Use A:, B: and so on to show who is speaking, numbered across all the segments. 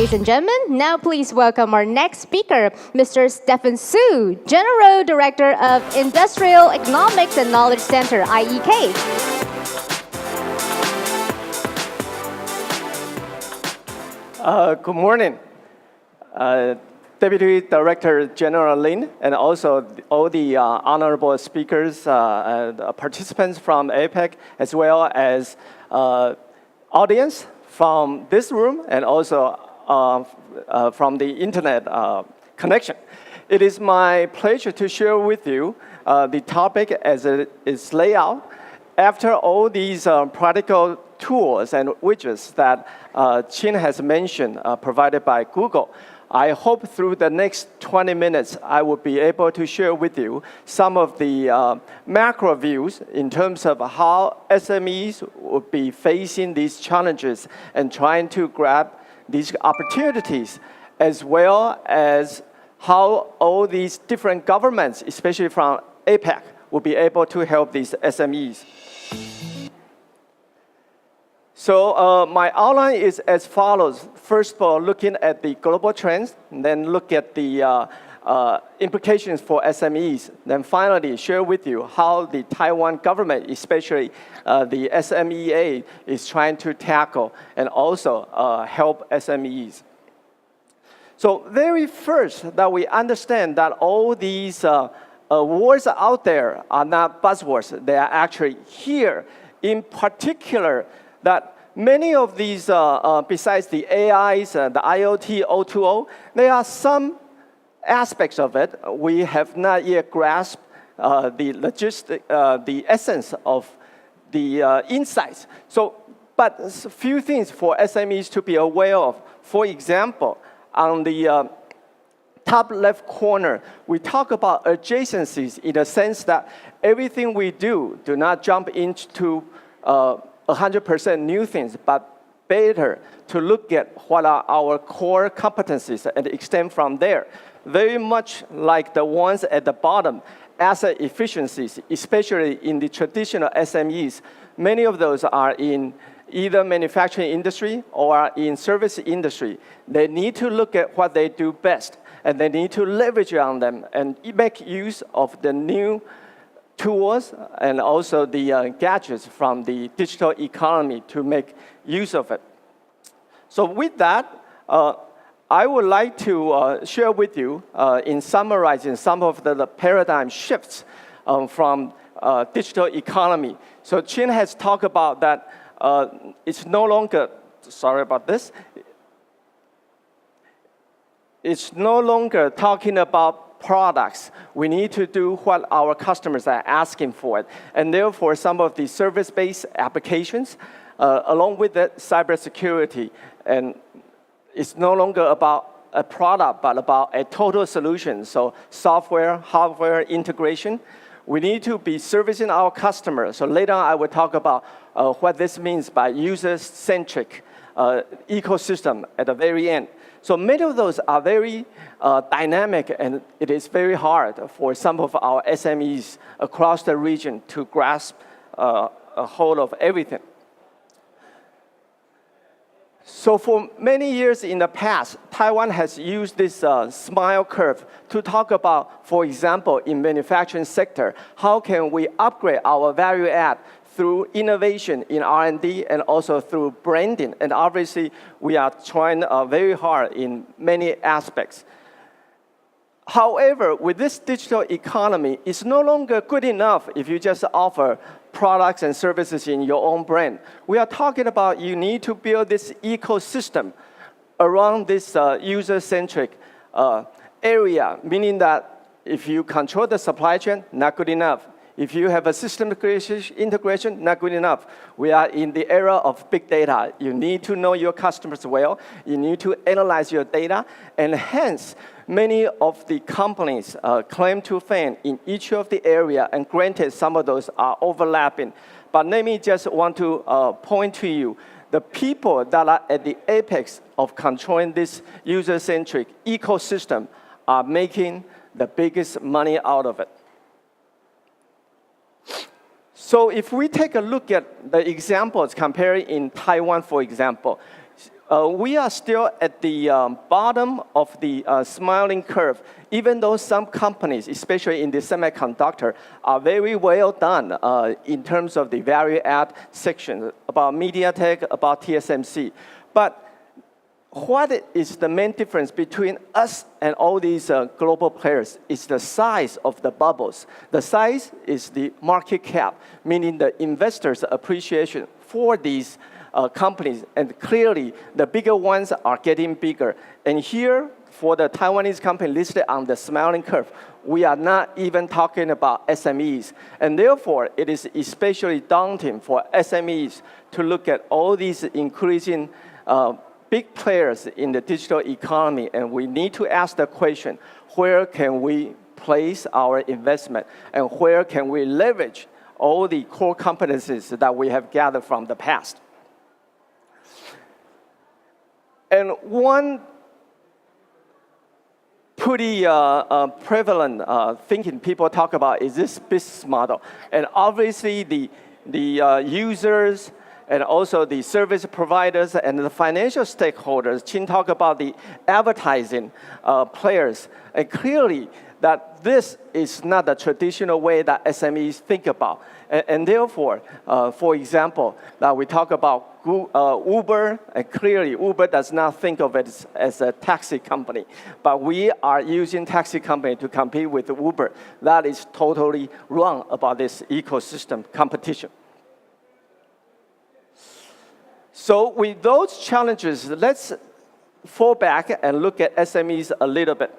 A: ladies and gentlemen, now please welcome our next speaker, Mr. Stephen Su, General Director of Industrial Economics and Knowledge Center, IEK.
B: Good morning, Deputy Director General Lin, and also all the honorable speakers, participants from APEC, as well as audience from this room and also from the internet connection. It is my pleasure to share with you the topic as it is laid out. After all these practical tools and widgets that Chin has mentioned provided by Google, I hope through the next 20 minutes I will be able to share with you some of the macro views in terms of how SMEs will be facing these challenges and trying to grab these opportunities, as well as how all these different governments, especially from APEC, will be able to help these SMEs. So my outline is as follows. First of all, looking at the global trends, then look at the implications for SMEs. Then finally, share with you how the Taiwan government, especially the SMEA, is trying to tackle and also help SMEs. So very first, that we understand that all these words out there are not buzzwords. They are actually here. In particular, that many of these, besides the AIs, the IoT, O2O, there are some aspects of it we have not yet grasped the essence of the insights. So, but a few things for SMEs to be aware of. For example, on the top left corner, we talk about adjacencies in the sense that everything we do not jump into 100% new things, but better to look at what are our core competencies and extend from there. Very much like the ones at the bottom, asset efficiencies, especially in the traditional SMEs. Many of those are in either manufacturing industry or in service industry. They need to look at what they do best, and they need to leverage on them and make use of the new tools and also the gadgets from the digital economy to make use of it. So with that, I would like to share with you in summarizing some of the paradigm shifts from digital economy. So Chin has talked about that it's no longer, sorry about this, it's no longer talking about products. We need to do what our customers are asking for. And therefore, some of the service-based applications, along with that, cybersecurity. And it's no longer about a product, but about a total solution. So software, hardware integration. We need to be servicing our customers. So later on, I will talk about what this means by user-centric ecosystem at the very end. So many of those are very dynamic, and it is very hard for some of our SMEs across the region to grasp a hold of everything. So for many years in the past, Taiwan has used this smile curve to talk about, for example, in manufacturing sector, how can we upgrade our value add through innovation in R&D and also through branding. And obviously, we are trying very hard in many aspects. However, with this digital economy, it's no longer good enough if you just offer products and services in your own brand. We are talking about you need to build this ecosystem around this user-centric area, meaning that if you control the supply chain, not good enough. If you have a system integration, not good enough. We are in the era of big data. You need to know your customers well. You need to analyze your data. And hence, many of the companies claim to fame in each of the area, and granted, some of those are overlapping. But let me just want to point to you, the people that are at the apex of controlling this user-centric ecosystem are making the biggest money out of it. So if we take a look at the examples comparing in Taiwan, for example, We are still at the bottom of the smiling curve, even though some companies, especially in the semiconductor, are very well done in terms of the value add section about MediaTek, about TSMC. But what is the main difference between us and all these global players is the size of the bubbles. The size is the market cap, meaning the investors' appreciation for these companies, and clearly the bigger ones are getting bigger. And here, for the Taiwanese company listed on the smiling curve, we are not even talking about SMEs. And therefore, it is especially daunting for SMEs to look at all these increasing big players in the digital economy, and we need to ask the question, where can we place our investment, and where can we leverage all the core competencies that we have gathered from the past? And one pretty prevalent thinking people talk about is this business model. And obviously the users and also the service providers and the financial stakeholders, Chin talk about the advertising players. And clearly that this is not the traditional way that SMEs think about. And therefore, for example, that we talk about Uber, and clearly Uber does not think of it as a taxi company, but we are using taxi company to compete with Uber. That is totally wrong about this ecosystem competition. So with those challenges, let's fall back and look at SMEs a little bit.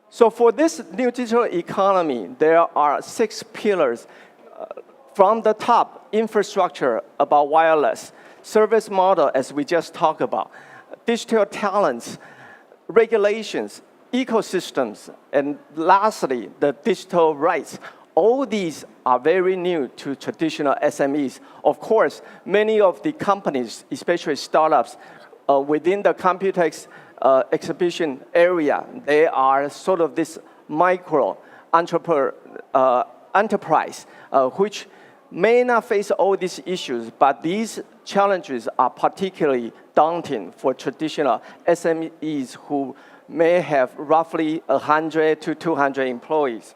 B: So for this new digital economy, there are 6 pillars. From the top, infrastructure about wireless, service model as we just talked about, digital talents, regulations, ecosystems, and lastly, the digital rights. All these are very new to traditional SMEs. Of course, many of the companies, especially startups, within the Computex exhibition area, they are sort of this micro enterprise, which may not face all these issues, but these challenges are particularly daunting for traditional SMEs who may have roughly 100 to 200 employees.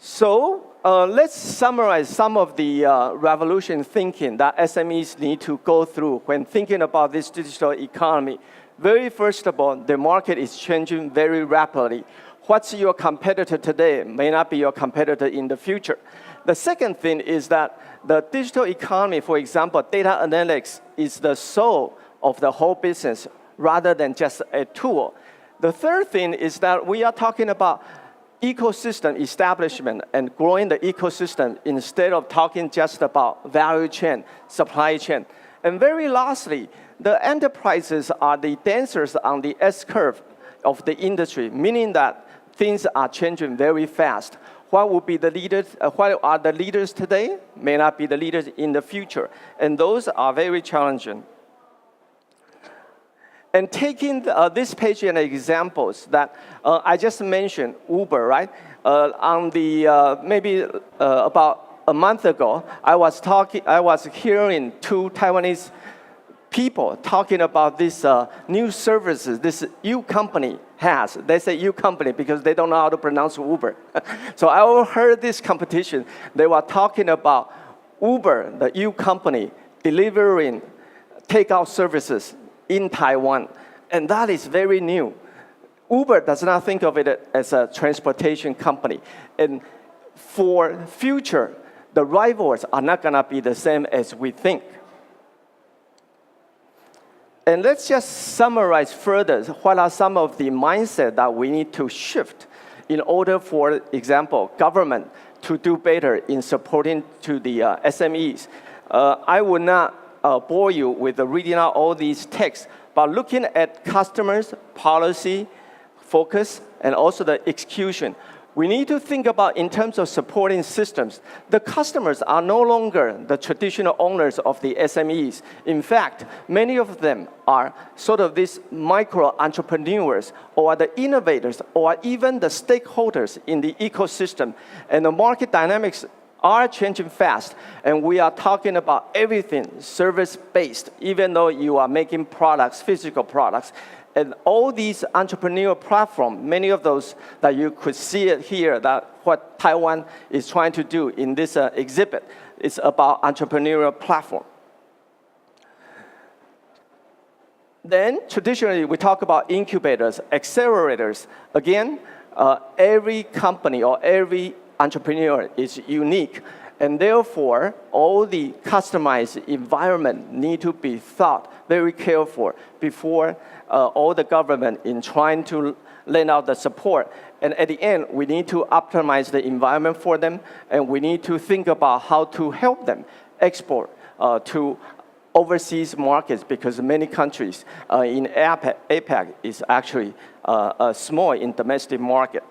B: So let's summarize some of the revolution thinking that SMEs need to go through when thinking about this digital economy. Very first of all, the market is changing very rapidly. What's your competitor today may not be your competitor in the future. The second thing is that the digital economy, for example, data analytics is the soul of the whole business rather than just a tool. The third thing is that we are talking about ecosystem establishment and growing the ecosystem instead of talking just about value chain, supply chain. And very lastly, the enterprises are the dancers on the S-curve of the industry, meaning that things are changing very fast. What will be the leaders? What are the leaders today may not be the leaders in the future, and those are very challenging. And taking this page and examples that I just mentioned, Uber, right? On the maybe about a month ago, I was hearing 2 Taiwanese people talking about this new services this U company has. They say U company because they don't know how to pronounce Uber. So I overheard this competition. They were talking about Uber, the U company, delivering takeout services in Taiwan. And that is very new. Uber does not think of it as a transportation company. And for future, the rivals are not gonna be the same as we think. And let's just summarize further what are some of the mindset that we need to shift in order, for example, government to do better in supporting to the SMEs. I will not bore you with reading out all these texts, but looking at customers, policy, focus, and also the execution. We need to think about in terms of supporting systems. The customers are no longer the traditional owners of the SMEs. In fact, many of them are sort of these micro entrepreneurs or the innovators or even the stakeholders in the ecosystem. And the market dynamics are changing fast, and we are talking about everything service-based, even though you are making products, physical products. And all these entrepreneurial platforms, many of those that you could see it here, that what Taiwan is trying to do in this exhibit, is about entrepreneurial platform. Then, traditionally, we talk about incubators, accelerators. Again, every company or every entrepreneur is unique, and therefore, all the customized environment need to be thought very careful before all the government in trying to lend out the support. And at the end, we need to optimize the environment for them, and we need to think about how to help them export to overseas markets, because many countries in APAC is actually small in domestic market.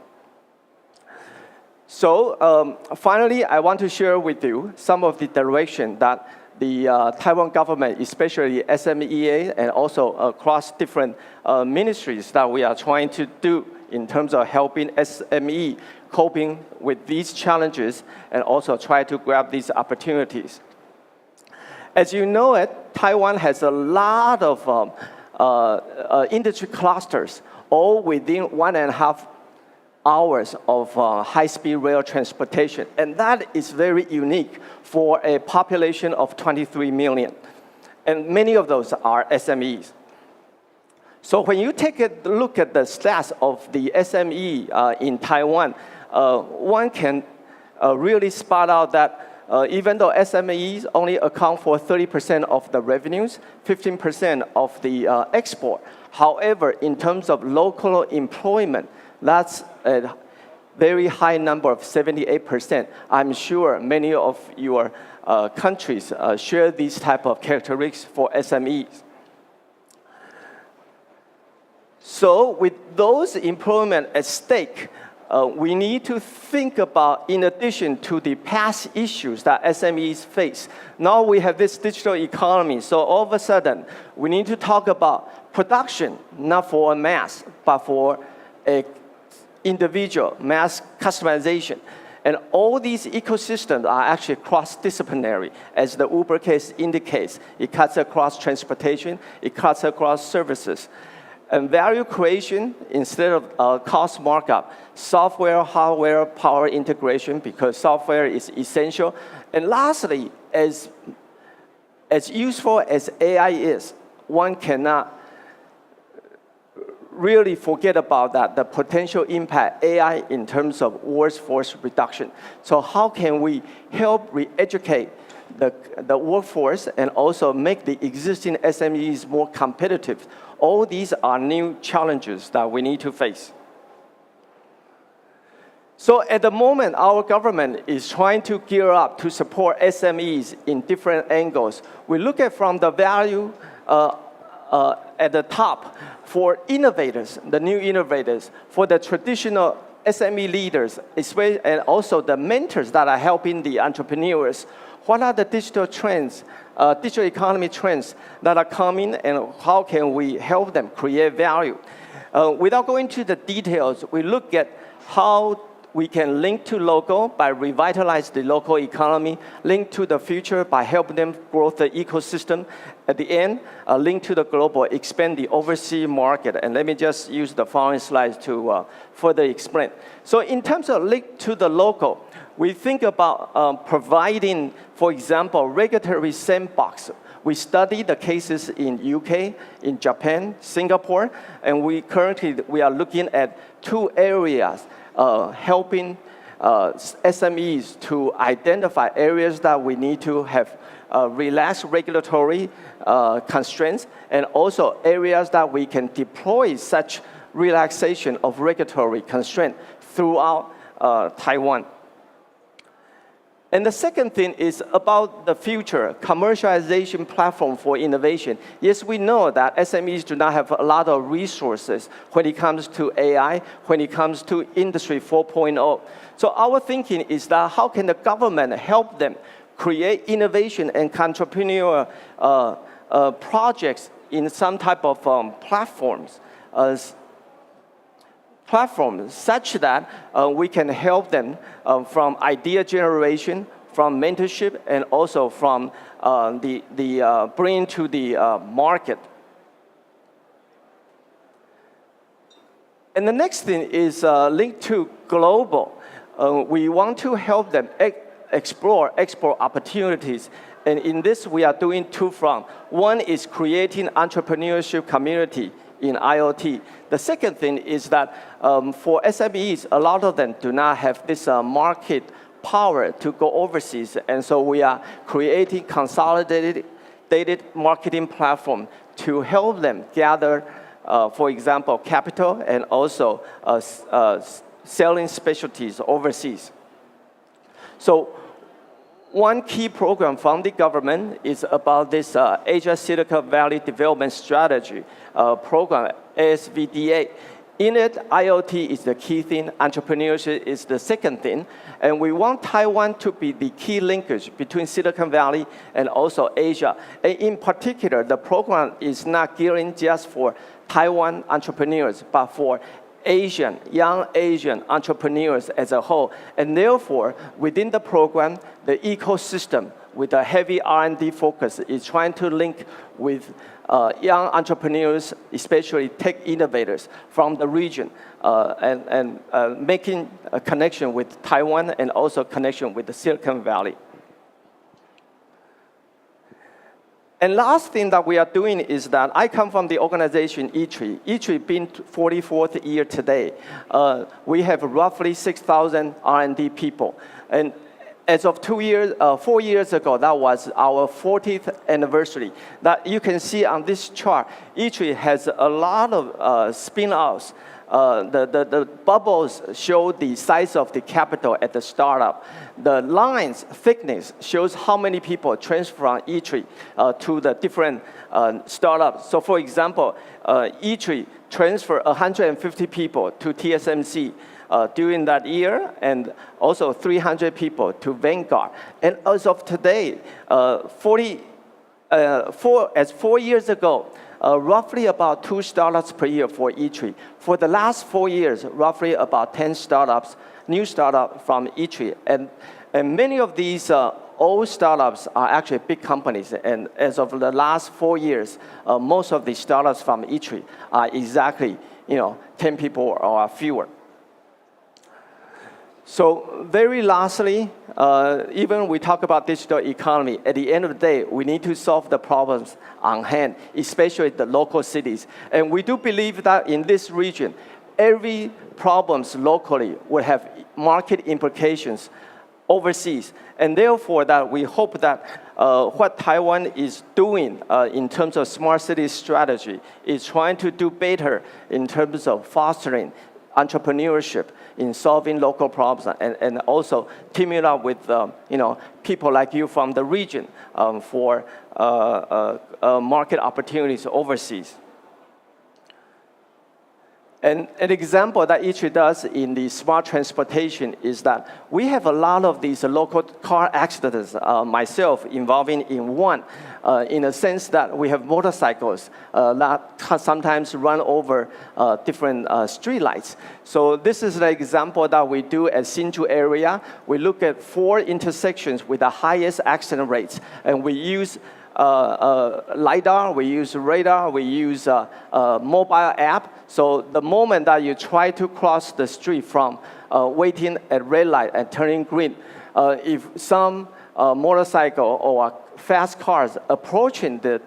B: So finally, I want to share with you some of the direction that the Taiwan government, especially SMEA, and also across different ministries that we are trying to do in terms of helping SME coping with these challenges and also try to grab these opportunities. As you know it, Taiwan has a lot of industry clusters, all within 1.5 hours of high-speed rail transportation. And that is very unique for a population of 23 million. And many of those are SMEs. So when you take a look at the stats of the SME in Taiwan, one can really spot out that even though SMEs only account for 30% of the revenues, 15% of the export, however, in terms of local employment, that's a very high number of 78%. I'm sure many of your countries share these type of characteristics for SMEs. So with those employment at stake, we need to think about, in addition to the past issues that SMEs face, now we have this digital economy, so all of a sudden, we need to talk about production, not for a mass, but for an individual, mass customization. And all these ecosystems are actually cross-disciplinary, as the Uber case indicates. It cuts across transportation, it cuts across services. And value creation, instead of cost markup, software, hardware, power integration, because software is essential. And lastly, as useful as AI is, one cannot really forget about that, the potential impact AI in terms of workforce reduction. So how can we help re-educate the workforce and also make the existing SMEs more competitive? All these are new challenges that we need to face. So at the moment, our government is trying to gear up to support SMEs in different angles. We look at from the value at the top for innovators, the new innovators, for the traditional SME leaders, and also the mentors that are helping the entrepreneurs. What are the digital trends, digital economy trends that are coming, and how can we help them create value? Without going to the details, we look at how we can link to local by revitalize the local economy, link to the future by helping them grow the ecosystem. At the end, link to the global, expand the overseas market. And let me just use the following slides to further explain. So in terms of link to the local, we think about providing, for example, regulatory sandbox. We study the cases in UK, in Japan, Singapore, and we are looking at 2 areas helping SMEs to identify areas that we need to have relaxed regulatory constraints, and also areas that we can deploy such relaxation of regulatory constraint throughout Taiwan. And the second thing is about the future commercialization platform for innovation. Yes, we know that SMEs do not have a lot of resources when it comes to AI, when it comes to Industry 4.0. So our thinking is that how can the government help them create innovation and entrepreneurial projects in some type of platforms such that we can help them from idea generation, from mentorship and also from the bringing to the market. And the next thing is linked to global. We want to help them explore export opportunities. And in this, we are doing two fronts. One is creating entrepreneurship community in IoT. The second thing is that for SMEs, a lot of them do not have this market power to go overseas. And so we are creating consolidated marketing platform to help them gather, for example, capital and also selling specialties overseas. So one key program from the government is about this Asia Silicon Valley Development Strategy program, ASVDA. In it, IoT is the key thing, entrepreneurship is the second thing, and we want Taiwan to be the key linkage between Silicon Valley and also Asia. And in particular, the program is not gearing just for Taiwan entrepreneurs, but for young Asian entrepreneurs as a whole. And therefore, within the program, the ecosystem with a heavy R&D focus is trying to link with young entrepreneurs, especially tech innovators from the region, and making a connection with Taiwan and also connection with the Silicon Valley. And last thing that we are doing is that I come from the organization ITRI. ITRI being 44th year today. We have roughly 6,000 R&D people. And as of 4 years ago, that was our 40th anniversary. That you can see on this chart, ITRI has a lot of spin-offs. The bubbles show the size of the capital at the startup. The lines thickness shows how many people transfer from ITRI to the different startups. So for example, ITRI transferred 150 people to TSMC during that year, and also 300 people to Vanguard. And as of today, 4 years ago, roughly about 2 startups per year for ITRI. For the last 4 years, roughly about 10 startups, new startups from ITRI. And many of these old startups are actually big companies. And as of the last 4 years, most of the startups from ITRI are exactly 10 people or fewer. So very lastly, even we talk about digital economy, at the end of the day, we need to solve the problems on hand, especially the local cities. And we do believe that in this region, every problems locally will have market implications overseas. And therefore, that we hope that what Taiwan is doing in terms of smart city strategy is trying to do better in terms of fostering entrepreneurship in solving local problems, and also teaming up with people like you from the region for market opportunities overseas. And an example that ITRI does in the smart transportation is that we have a lot of these local car accidents, myself involving in one, in a sense that we have motorcycles that sometimes run over different street lights. So this is the example that we do at Hsinchu area. We look at 4 intersections with the highest accident rates, and we use LiDAR, we use radar, we use mobile app. So the moment that you try to cross the street from waiting at red light and turning green, if some motorcycle or fast cars approaching the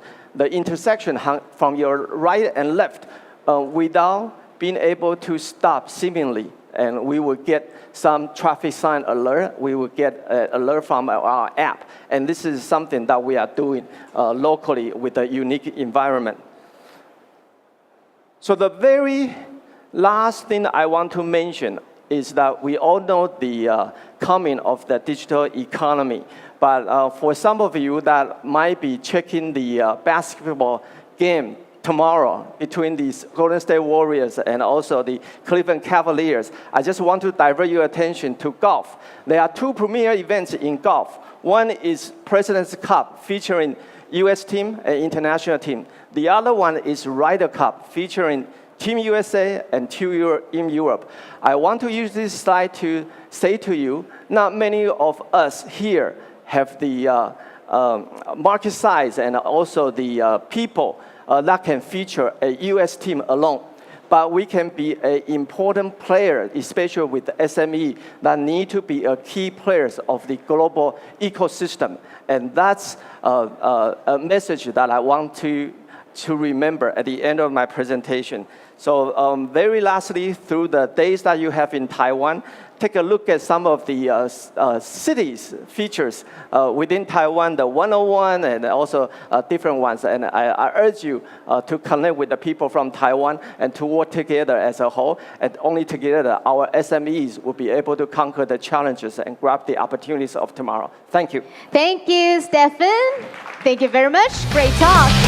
B: intersection from your right and left without being able to stop seemingly, and we will get some traffic sign alert. We will get an alert from our app. And this is something that we are doing locally with a unique environment. So the very last thing I want to mention is that we all know the coming of the digital economy. But for some of you that might be checking the basketball game tomorrow between the Golden State Warriors and also the Cleveland Cavaliers, I just want to divert your attention to golf. There are 2 premier events in golf. One is President's Cup, featuring U.S. team and international team. The other one is Ryder Cup, featuring Team USA and in Europe. I want to use this slide to say to you, not many of us here have the market size and also the people that can feature a US team alone. But we can be an important player, especially with the SME, that need to be a key players of the global ecosystem. And that's a message that I want to remember at the end of my presentation. So very lastly, through the days that you have in Taiwan, take a look at some of the cities features within Taiwan, the 101 and also different ones. And I urge you to connect with the people from Taiwan and to work together as a whole. And only together, our SMEs will be able to conquer the challenges and grab the opportunities of tomorrow. Thank you.
A: Thank you, Stefan. Thank you very much. Great talk.